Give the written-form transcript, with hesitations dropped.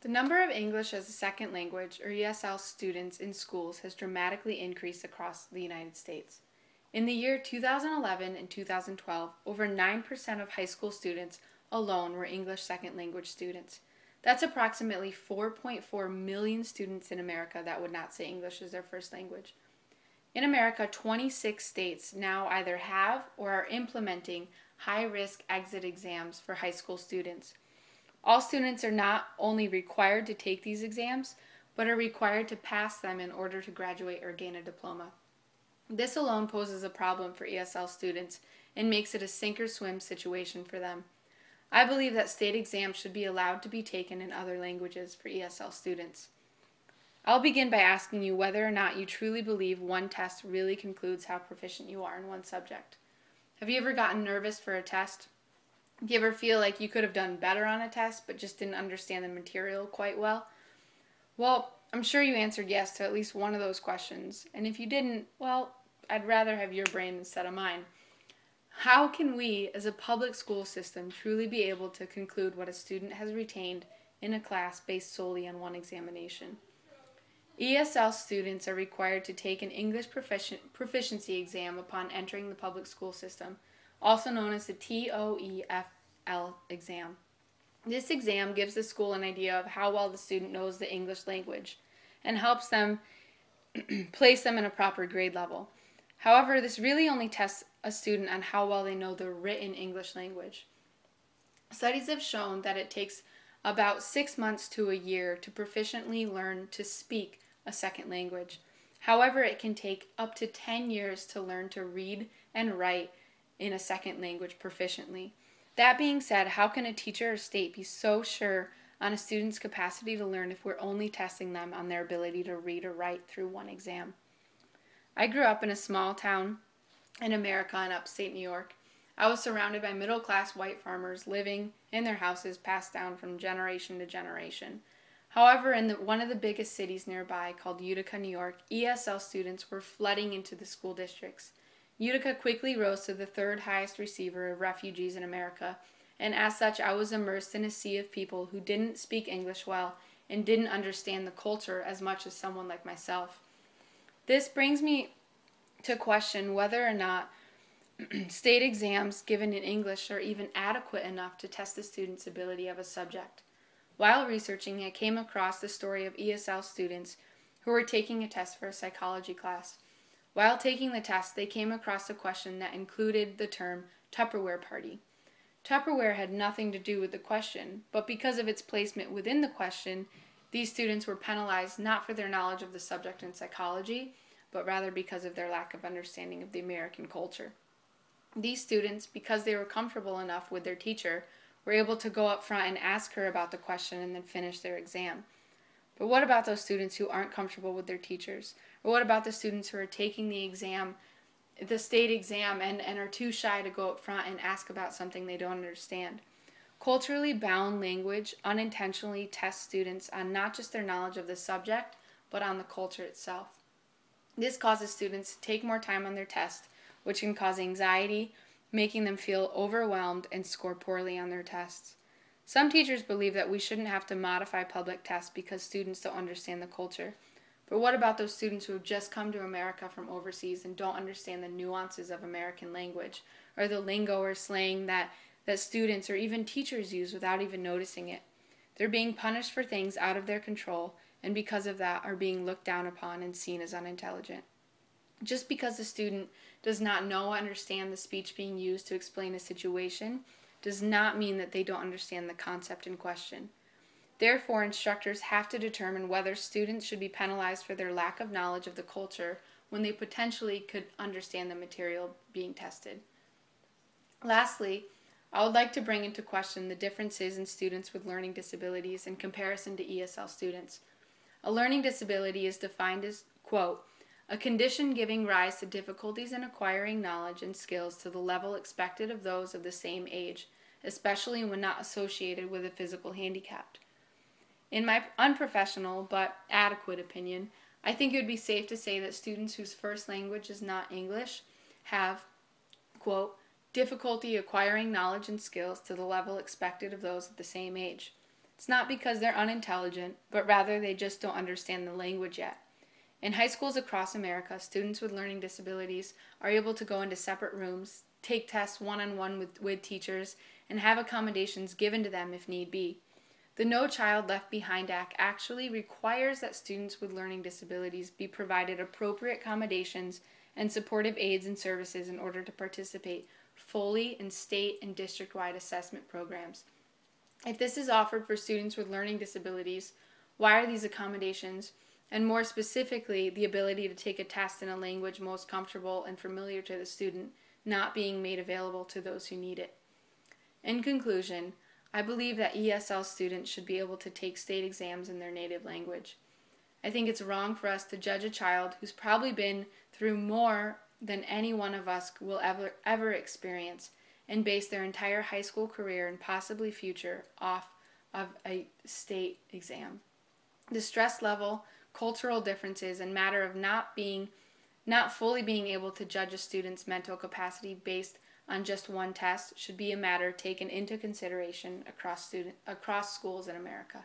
The number of English as a second language, or ESL, students in schools has dramatically increased across the United States. In the year 2011 and 2012, over 9% of high school students alone were English second language students. That's approximately 4.4 million students in America that would not say English as their first language. In America, 26 states now either have or are implementing high-risk exit exams for high school students. All students are not only required to take these exams, but are required to pass them in order to graduate or gain a diploma. This alone poses a problem for ESL students and makes it a sink or swim situation for them. I believe that state exams should be allowed to be taken in other languages for ESL students. I'll begin by asking you whether or not you truly believe one test really concludes how proficient you are in one subject. Have you ever gotten nervous for a test? Do you ever feel like you could have done better on a test but just didn't understand the material quite well? Well, I'm sure you answered yes to at least one of those questions, and if you didn't, well, I'd rather have your brain instead of mine. How can we, as a public school system, truly be able to conclude what a student has retained in a class based solely on one examination? ESL students are required to take an English proficiency exam upon entering the public school system, also known as the TOEFL exam. This exam gives the school an idea of how well the student knows the English language and helps them place them in a proper grade level. However, this really only tests a student on how well they know the written English language. Studies have shown that it takes about 6 months to a year to proficiently learn to speak a second language. However, it can take up to 10 years to learn to read and write in a second language proficiently. That being said, how can a teacher or state be so sure on a student's capacity to learn if we're only testing them on their ability to read or write through one exam? I grew up in a small town in America in upstate New York. I was surrounded by middle-class white farmers living in their houses passed down from generation to generation. However, in one of the biggest cities nearby, called Utica, New York, ESL students were flooding into the school districts. Utica quickly rose to the third highest receiver of refugees in America, and as such I was immersed in a sea of people who didn't speak English well and didn't understand the culture as much as someone like myself. This brings me to question whether or not state exams given in English are even adequate enough to test the student's ability of a subject. While researching, I came across the story of ESL students who were taking a test for a psychology class. While taking the test, they came across a question that included the term Tupperware party. Tupperware had nothing to do with the question, but because of its placement within the question, these students were penalized not for their knowledge of the subject in psychology, but rather because of their lack of understanding of the American culture. These students, because they were comfortable enough with their teacher, were able to go up front and ask her about the question and then finish their exam. But what about those students who aren't comfortable with their teachers? Or what about the students who are taking the exam, the state exam, and are too shy to go up front and ask about something they don't understand? Culturally bound language unintentionally tests students on not just their knowledge of the subject, but on the culture itself. This causes students to take more time on their test, which can cause anxiety, making them feel overwhelmed and score poorly on their tests. Some teachers believe that we shouldn't have to modify public tests because students don't understand the culture. But what about those students who have just come to America from overseas and don't understand the nuances of American language, or the lingo or slang that students or even teachers use without even noticing it? They're being punished for things out of their control, and because of that are being looked down upon and seen as unintelligent. Just because the student does not know or understand the speech being used to explain a situation does not mean that they don't understand the concept in question. Therefore, instructors have to determine whether students should be penalized for their lack of knowledge of the culture when they potentially could understand the material being tested. Lastly, I would like to bring into question the differences in students with learning disabilities in comparison to ESL students. A learning disability is defined as, quote, a condition giving rise to difficulties in acquiring knowledge and skills to the level expected of those of the same age, especially when not associated with a physical handicap. In my unprofessional but adequate opinion, I think it would be safe to say that students whose first language is not English have, quote, difficulty acquiring knowledge and skills to the level expected of those of the same age. It's not because they're unintelligent, but rather they just don't understand the language yet. In high schools across America, students with learning disabilities are able to go into separate rooms, take tests one-on-one with teachers, and have accommodations given to them if need be. The No Child Left Behind Act actually requires that students with learning disabilities be provided appropriate accommodations and supportive aids and services in order to participate fully in state and district-wide assessment programs. If this is offered for students with learning disabilities, why are these accommodations, and more specifically, the ability to take a test in a language most comfortable and familiar to the student, not being made available to those who need it? In conclusion, I believe that ESL students should be able to take state exams in their native language. I think it's wrong for us to judge a child who's probably been through more than any one of us will ever experience and base their entire high school career and possibly future off of a state exam. The stress level, cultural differences, and matter of not fully being able to judge a student's mental capacity based on just one test should be a matter taken into consideration across schools in America.